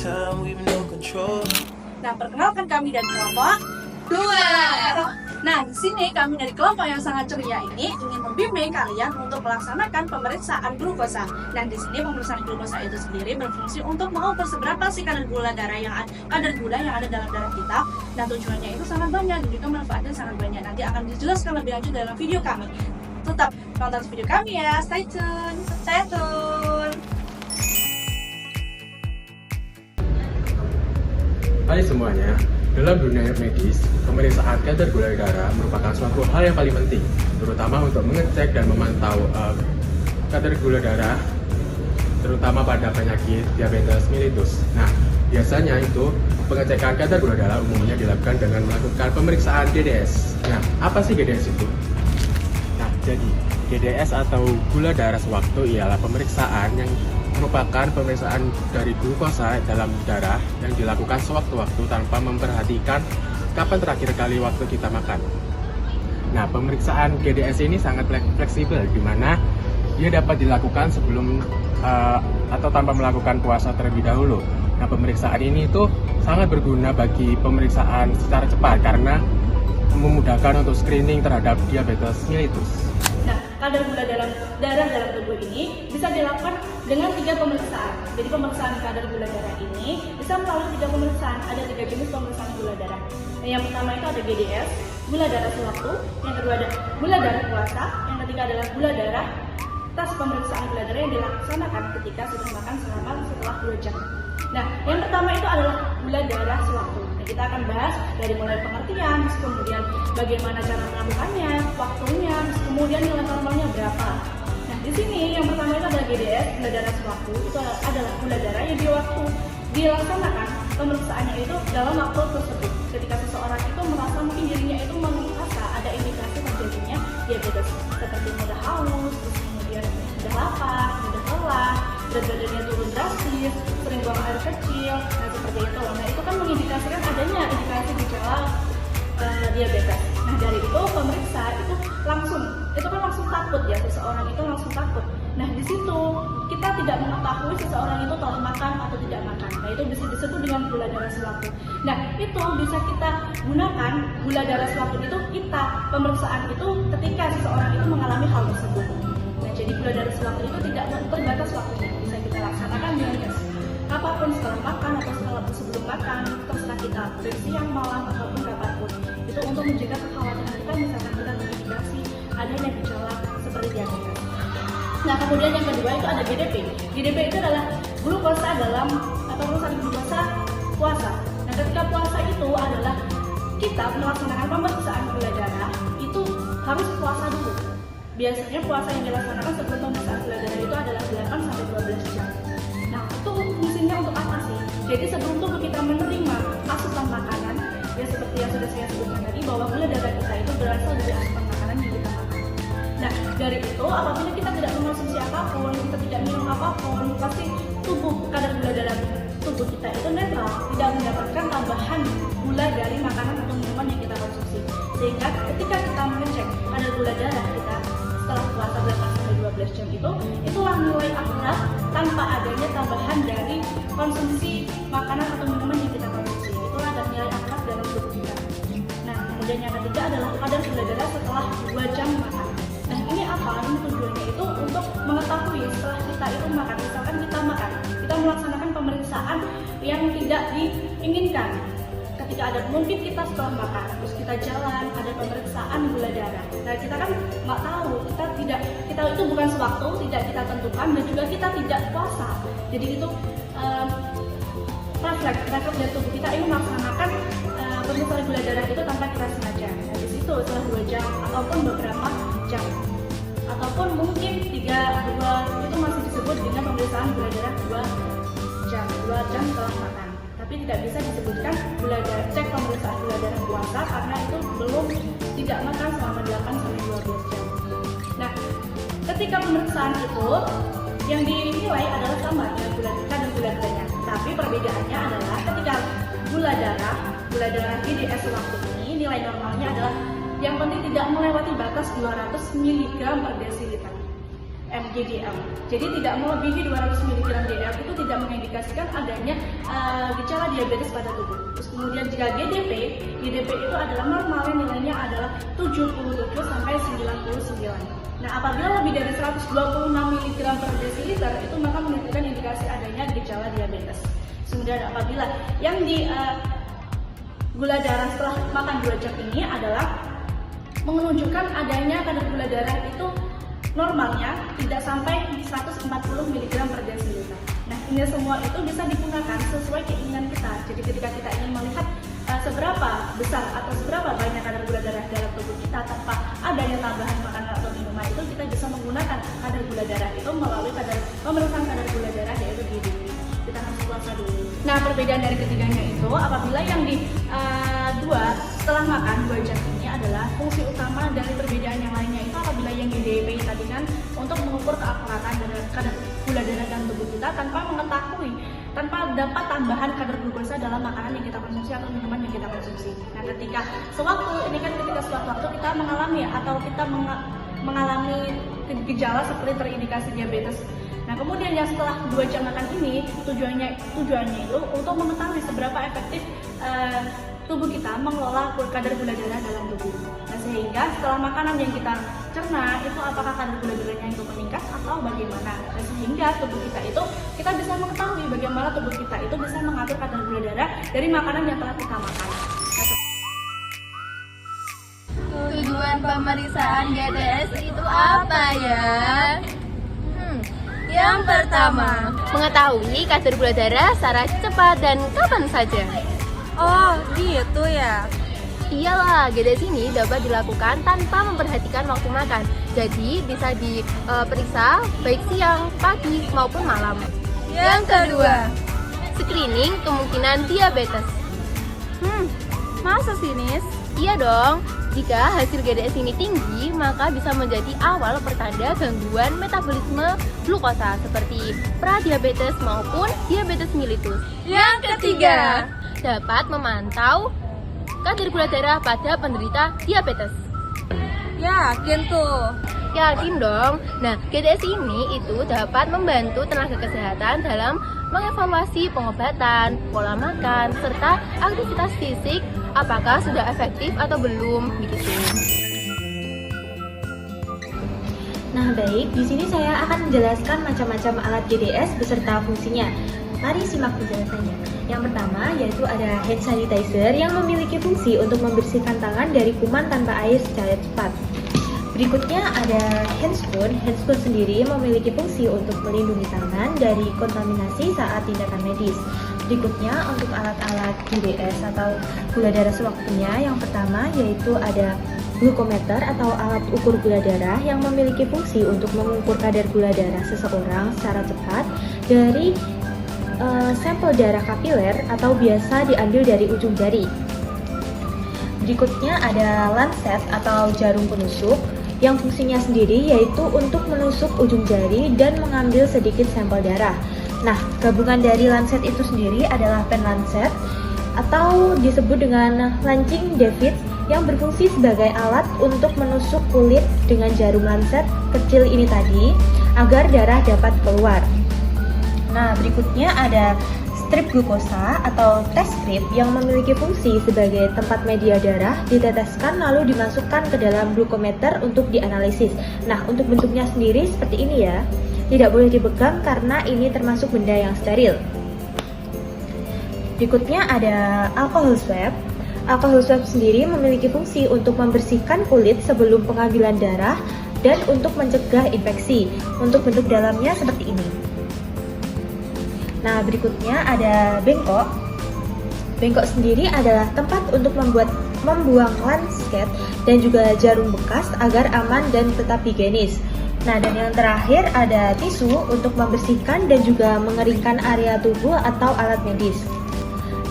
time, we've no control. Nah, perkenalkan kami dari kelompok 2. Nah, di sini kami dari kelompok yang sangat ceria ini ingin membimbing kalian untuk melaksanakan pemeriksaan glukosa. Dan di sini pemeriksaan glukosa itu sendiri berfungsi untuk mengukur seberapa sih kadar gula yang ada dalam darah kita. Dan tujuannya itu sangat banyak dan juga manfaatnya sangat banyak. Nanti akan dijelaskan lebih lanjut dalam video kami. Tetap tonton video kami ya, stay tune. Saya tune. Hai semuanya, dalam dunia medis, pemeriksaan kadar gula darah merupakan suatu hal yang paling penting, terutama untuk mengecek dan memantau kadar gula darah, terutama pada penyakit diabetes mellitus. Nah, biasanya itu pengecekan kadar gula darah umumnya dilakukan dengan melakukan pemeriksaan GDS. Nah, apa sih GDS itu? Nah, jadi GDS atau gula darah sewaktu ialah pemeriksaan yang merupakan pemeriksaan dari glukosa dalam darah yang dilakukan sewaktu-waktu tanpa memperhatikan kapan terakhir kali waktu kita makan. Nah, pemeriksaan GDS ini sangat fleksibel, di mana dia dapat dilakukan sebelum atau tanpa melakukan puasa terlebih dahulu. Nah, pemeriksaan ini itu sangat berguna bagi pemeriksaan secara cepat karena memudahkan untuk screening terhadap diabetes mellitus. Nah, kadar gula dalam tubuh ini bisa dilakukan dengan 3 pemeriksaan. Jadi pemeriksaan kadar gula darah ini bisa melalui 3 pemeriksaan. Ada 3 jenis pemeriksaan gula darah. Nah, yang pertama itu ada GDS, gula darah sewaktu. Yang kedua ada gula darah puasa. Yang ketiga adalah gula darah. Tes pemeriksaan gula darah yang dilaksanakan ketika sudah makan setelah 2 jam. Nah, yang pertama itu adalah gula darah sewaktu. Nah, kita akan bahas dari mulai pengertian, kemudian bagaimana cara melakukannya, waktunya, kemudian nilai normalnya berapa. Nah, di sini yang pertama itu adalah GDS, gula darah sewaktu. Itu adalah gula darah yang dilaksanakan pemeriksaannya itu dalam waktu tersebut. Ketika seseorang itu merasa mungkin dirinya itu merasa ada indikasi terjadinya diabetes, seperti mudah haus, terus kemudian mudah lapar, mudah lelah, berat badannya turun drastis, sering buang air kecil, nah seperti itu. Nah, itu kan mengindikasikan adanya indikasi gejala diabetes. Nah, dari itu pemeriksa itu langsung takut ya, seseorang itu langsung takut. Nah, di situ kita tidak mengetahui seseorang itu telah makan atau tidak makan. Nah, itu bisa disebut dengan gula darah sewaktu. Nah, itu bisa kita gunakan gula darah sewaktu itu pemeriksaan itu ketika seseorang itu mengalami hal tersebut. Nah, jadi gula darah sewaktu itu tidak terbatas waktunya. Bisa kita laksanakan dengan apapun setelah makan atau sebelum makan, terserah kita, dari siang, malam, ataupun kapanpun. Itu untuk mencegah kekhawatiran kita misalkan kita terindikasi adanya gejala seperti diabetes. Nah, kemudian yang kedua itu ada GDP. GDP itu adalah glukosa atau pemeriksaan glukosa puasa. Nah, ketika puasa itu adalah kita melaksanakan pemeriksaan gula darah itu harus puasa dulu. Biasanya puasa yang dilaksanakan sebelum pemeriksaan gula darah itu adalah 8-12 jam. Nah, itu fungsinya untuk apa sih? Jadi sebelum tubuh kita menerima asupan makanan, ya seperti yang sudah saya sebutkan tadi, bahwa gula darah kita itu berasal dari asupan makanan yang kita makan. Nah, dari itu apabila kita tidak mengonsumsi apapun, kita tidak minum apapun, pasti kadar gula dalam tubuh kita itu netral, tidak mendapatkan tambahan gula dari makanan atau minuman yang kita konsumsi. Sehingga ketika kita mengecek kadar gula darah kita setelah puasa 8-12 jam itulah nilai akurat tanpa adanya tambahan dari konsumsi makanan atau minuman yang kita konsumsi. Itulah ada nilai akurat dalam tubuh kita. Nah, kemudian yang ketiga adalah kadar gula darah setelah 2 jam makan. Nah, ini apa? Ini tujuannya itu untuk mengetahui setelah kita itu makan. Misalkan kita melaksanakan pemeriksaan yang tidak diinginkan. Ketika ada mungkin kita setelah makan, terus kita jalan, ada pemeriksaan gula darah. Nah, kita kan nggak tahu, kita itu bukan sewaktu, tidak kita tentukan, dan juga kita tidak puasa. Jadi itu refleks dari tubuh kita ini melaksanakan pemeriksaan gula darah itu tanpa kita sengaja. Nah, di situ setelah 2 jam ataupun beberapa jam, ataupun mungkin 2 itu masih disebut dengan pemeriksaan gula darah 2 jam setelah makan. Tapi tidak bisa disebutkan cek pemeriksaan gula darah puasa karena itu belum tidak makan selama 8-12 jam. Nah, ketika pemeriksaan itu yang dinilai adalah sama dengan kadar gula darahnya. Tapi perbedaannya adalah ketika gula darah GDS waktu ini nilai normalnya adalah yang penting tidak melewati batas 200 mg per desiliter. mg/dl. Jadi tidak melebihi 200 mg/dl itu tidak mengindikasikan adanya gejala diabetes pada tubuh. Terus kemudian jika GDP itu adalah normalnya nilainya adalah 77 sampai 99. Nah, apabila lebih dari 126 mg per desiliter itu maka menunjukkan indikasi adanya gejala diabetes. Kemudian apabila yang di gula darah setelah makan 2 jam ini adalah menunjukkan adanya kadar gula darah itu normalnya tidak sampai 140 mg per desiliter. Nah, ini semua itu bisa digunakan sesuai keinginan kita. Jadi ketika kita ingin melihat seberapa besar atau seberapa banyak kadar gula darah dalam tubuh kita tanpa adanya tambahan makanan atau minuman, itu kita bisa menggunakan kadar gula darah itu melalui pemeriksaan kadar gula darah yaitu GDP. Kita harus puasa dulu. Nah, perbedaan dari ketiganya itu apabila yang di setelah makan 2 jam ini adalah fungsi utama dari perbedaan yang lainnya itu apabila yang GDP tadi kan untuk mengukur keakuratan dari kadar gula darah dalam tubuh kita tanpa dapat tambahan kadar glukosa dalam makanan yang kita konsumsi atau minuman yang kita konsumsi. Nah, ketika sewaktu-waktu kita mengalami atau kita mengalami gejala seperti terindikasi diabetes. Nah, kemudian yang setelah 2 jam makan ini tujuannya itu untuk mengetahui seberapa efektif tubuh kita mengelola kadar gula darah dalam tubuh. Nah, sehingga setelah makanan yang kita cerna itu apakah kadar gula darahnya itu meningkat atau bagaimana. Nah, sehingga tubuh kita bisa mengetahui bagaimana tubuh kita itu bisa mengatur kadar gula darah dari makanan yang telah kita makan. Tujuan pemeriksaan GDS itu apa ya? Yang pertama, mengetahui kadar gula darah secara cepat dan kapan saja. oh gitu ya. Iyalah, GDS ini dapat dilakukan tanpa memperhatikan waktu makan. Jadi bisa diperiksa baik siang, pagi maupun malam. Yang kedua, Screening kemungkinan diabetes. masa sih Nis? Iya dong. Jika hasil GDS ini tinggi, maka bisa menjadi awal pertanda gangguan metabolisme glukosa seperti pradiabetes maupun diabetes mellitus. Yang ketiga, Dapat memantau kadar gula darah pada penderita diabetes. yakin tuh. Yakin dong. Nah, GDS ini itu dapat membantu tenaga kesehatan dalam mengevaluasi pengobatan, pola makan, serta aktivitas fisik apakah sudah efektif atau belum begitu. Nah, baik, di sini saya akan menjelaskan macam-macam alat GDS beserta fungsinya. Mari simak penjelasannya. Yang pertama yaitu ada hand sanitizer yang memiliki fungsi untuk membersihkan tangan dari kuman tanpa air secara cepat. Berikutnya ada handspoon. Handspoon sendiri memiliki fungsi untuk melindungi tangan dari kontaminasi saat tindakan medis. Berikutnya untuk alat-alat GDS atau gula darah sewaktunya, yang pertama yaitu ada glukometer atau alat ukur gula darah yang memiliki fungsi untuk mengukur kadar gula darah seseorang secara cepat dari sampel darah kapiler atau biasa diambil dari ujung jari. Berikutnya ada lancet atau jarum penusuk yang fungsinya sendiri yaitu untuk menusuk ujung jari dan mengambil sedikit sampel darah. Nah, gabungan dari lancet itu sendiri adalah pen lancet atau disebut dengan lancing Davids yang berfungsi sebagai alat untuk menusuk kulit dengan jarum lancet kecil ini tadi agar darah dapat keluar. Nah, berikutnya ada strip glukosa atau test strip yang memiliki fungsi sebagai tempat media darah diteteskan lalu dimasukkan ke dalam glukometer untuk dianalisis. Nah, untuk bentuknya sendiri seperti ini ya. Tidak boleh dipegang karena ini termasuk benda yang steril. Berikutnya ada alcohol swab. Alcohol swab sendiri memiliki fungsi untuk membersihkan kulit sebelum pengambilan darah dan untuk mencegah infeksi. Untuk bentuk dalamnya seperti ini. Nah, berikutnya ada bengkok. Bengkok sendiri adalah tempat untuk membuang lancet dan juga jarum bekas agar aman dan tetap higienis. Nah, dan yang terakhir ada tisu untuk membersihkan dan juga mengeringkan area tubuh atau alat medis.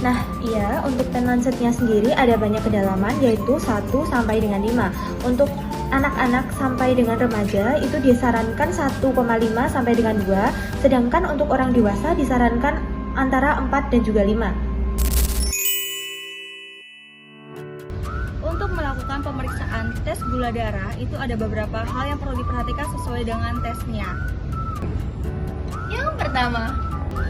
Nah, iya, untuk pen lancetnya sendiri ada banyak kedalaman yaitu 1 sampai dengan 5. Untuk anak-anak sampai dengan remaja itu disarankan 1,5 sampai dengan 2, sedangkan untuk orang dewasa disarankan antara 4 dan juga 5. Untuk melakukan melakukan pemeriksaan tes gula darah, itu ada beberapa hal yang perlu diperhatikan sesuai dengan tesnya. Yang pertama,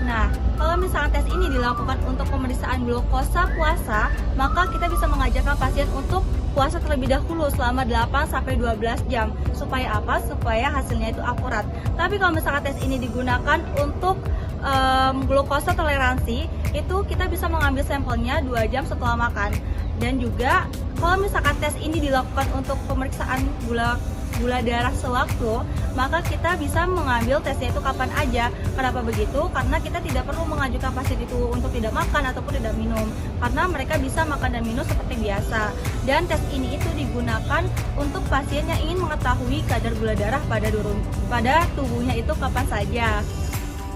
Nah, kalau misalnya tes ini dilakukan untuk pemeriksaan glukosa puasa, maka kita bisa mengajarkan pasien untuk puasa terlebih dahulu selama 8-12 jam. Supaya apa? Supaya hasilnya itu akurat. Tapi kalau misalnya tes ini digunakan untuk glukosa toleransi, itu kita bisa mengambil sampelnya 2 jam setelah makan. Dan juga kalau misalkan tes ini dilakukan untuk pemeriksaan gula darah sewaktu, maka kita bisa mengambil tesnya itu kapan aja. Kenapa begitu? Karena kita tidak perlu mengajukan pasien itu untuk tidak makan ataupun tidak minum, karena mereka bisa makan dan minum seperti biasa. Dan tes ini itu digunakan untuk pasien yang ingin mengetahui kadar gula darah pada tubuhnya itu kapan saja.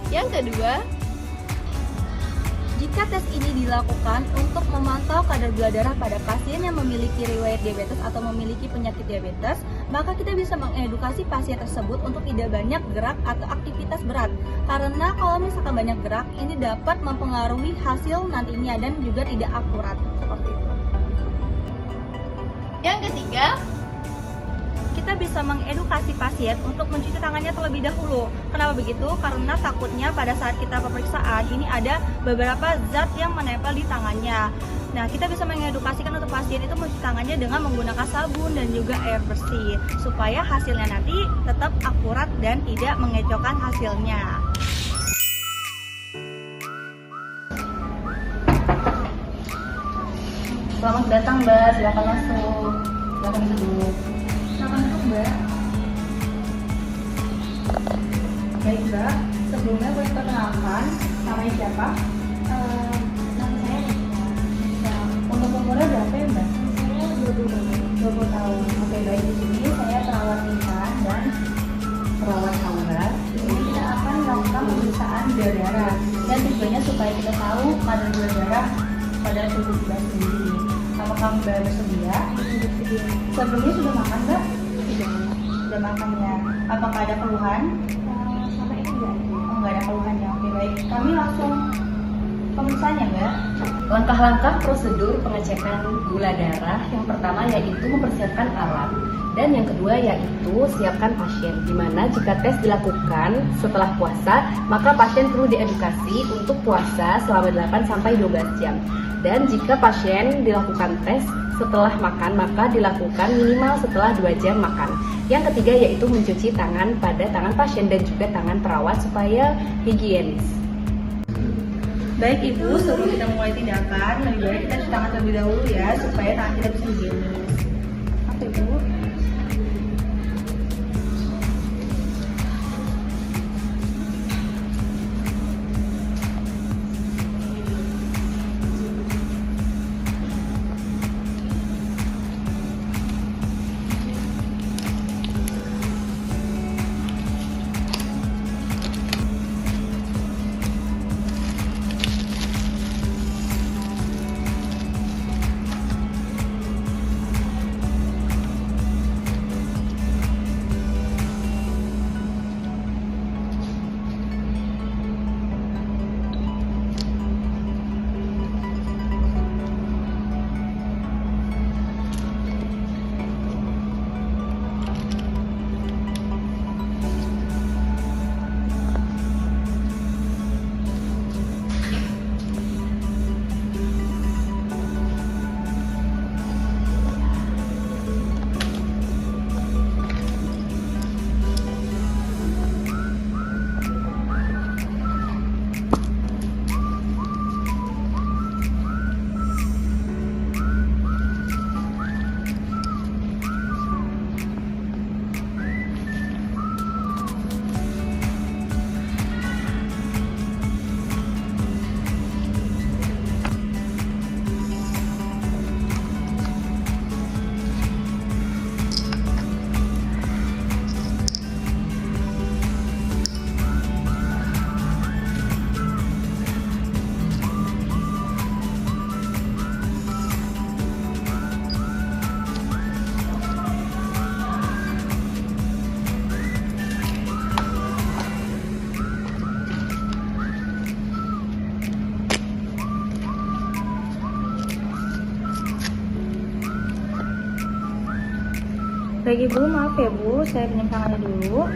yang kedua, Jika tes ini dilakukan untuk memantau kadar gula darah pada pasien yang memiliki riwayat diabetes atau memiliki penyakit diabetes, maka kita bisa mengedukasi pasien tersebut untuk tidak banyak gerak atau aktivitas berat. Karena kalau misalkan banyak gerak, ini dapat mempengaruhi hasil nantinya dan juga tidak akurat. Seperti itu. yang ketiga, Kita bisa mengedukasi pasien untuk mencuci tangannya terlebih dahulu. Kenapa begitu? Karena takutnya pada saat kita pemeriksaan ini ada beberapa zat yang menempel di tangannya. Nah, kita bisa mengedukasikan untuk pasien itu mencuci tangannya dengan menggunakan sabun dan juga air bersih supaya hasilnya nanti tetap akurat dan tidak mengecokkan hasilnya. Selamat datang Mbak, silakan masuk. Silakan duduk. Silakan duduk, Mbak. Baik Mbak, sebelumnya boleh perkenalkan namanya siapa? Nama saya Nisa. Untuk umurnya berapa ya Mbak? Saya 20 tahun. Oke, baik, di sini saya perawat Nisa dan perawat Aura. Di sini kita akan melakukan pemeriksaan gula darah dan tujuannya supaya kita tahu kadar gula darah pada tubuh kita sendiri. Apakah Mbak bersedia? Sebelumnya sudah makan Mbak? Sudah makan ya. Apakah ada keluhan? Sampai ini enggak ada. Oh, nggak ada keluhan ya. Oke, baik. Kami langsung pemeriksaannya Mbak. Langkah-langkah prosedur pengecekan gula darah yang pertama yaitu mempersiapkan alat dan yang kedua yaitu siapkan pasien, di mana jika tes dilakukan setelah puasa maka pasien perlu diedukasi untuk puasa selama 8-12 jam, dan jika pasien dilakukan tes setelah makan maka dilakukan minimal setelah 2 jam makan. Yang ketiga yaitu mencuci tangan pada tangan pasien dan juga tangan perawat supaya higienis. Baik Ibu, sebelum kita mulai tindakan, lebih baik kita cuci tangan terlebih dahulu ya, supaya tangan kita bisa higienis. Oke Ibu. Baik Ibu, maaf ya Bu, saya pinjam tangannya dulu.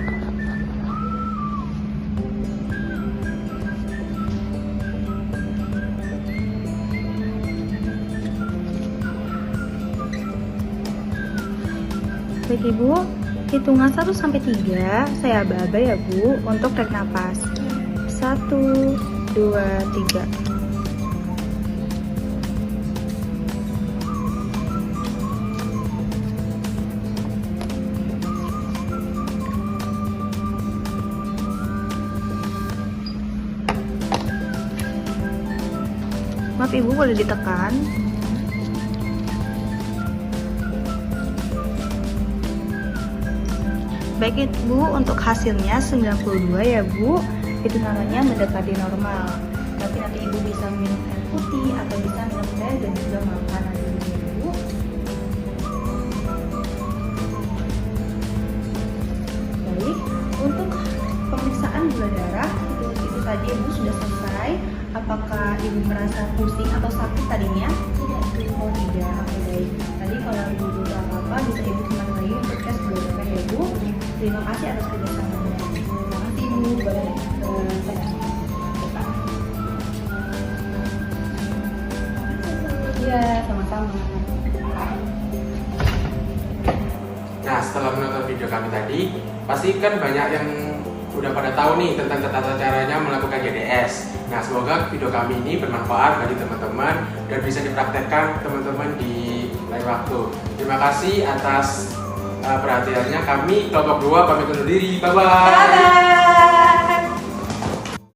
Baik Ibu, hitungan 1 sampai 3 saya aba-aba ya Bu untuk tarik napas. 1, 2, 3. Maaf Ibu, boleh ditekan. Baik Ibu, untuk hasilnya 92 ya Bu. Itu namanya mendekati normal. Tapi nanti Ibu bisa minum air putih atau bisa minum teh dan juga makan nanti Ibu. Baik, untuk pemeriksaan gula darah itu tadi Ibu sudah selesai. Apakah Ibu merasa pusing atau sakit tadinya? Tidak. Oh tidak, oke baik. Tadi kalau Ibu butuh apa-apa bisa Ibu kembali lagi untuk tes gula darah ya Bu. Terima kasih atas kerjasamanya. Terima kasih Ibu. Boleh Iya, sama-sama. Nah, setelah menonton video kami tadi, pasti kan banyak yang udah pada tahu nih tentang tata caranya melakukan GDS. Nah, semoga video kami ini bermanfaat bagi teman-teman dan bisa dipraktekkan teman-teman di lain waktu. Terima kasih atas perhatiannya. Kami kelompok 2 pamit undur diri. Bye-bye.